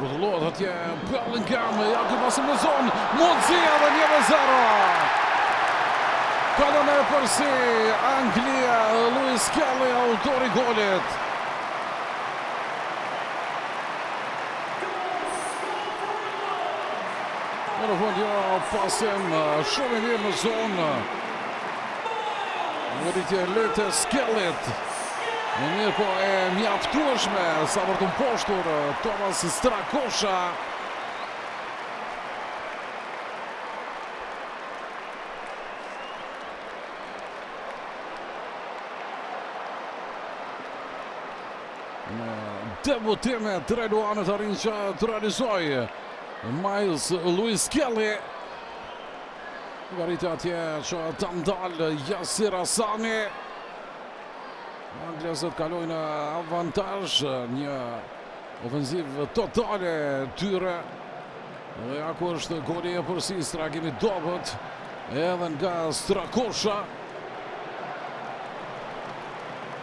Rrotullohet atje Bellingham, ja ky pasim në zonë, mundësia dhe 1-0. Kalon e përsi Anglia, Lewis Kelly, autori golit. Në fund pasim shumë i mirë në zonë. Rritje lehtë e Skellit. Në mirë po e mjaftueshme sa për të mposhtur Thomas Strakosha. Në debutime të Reluanët arrin që të realizoj Miles Lewis Kelly. Garitja atje që të ndalë Yasir Hasani. Anglesët kalojnë avantazh, një ofenziv totale tyre. Dhe ja ku është goli e përsistra, kemi dobët edhe nga Strakosha.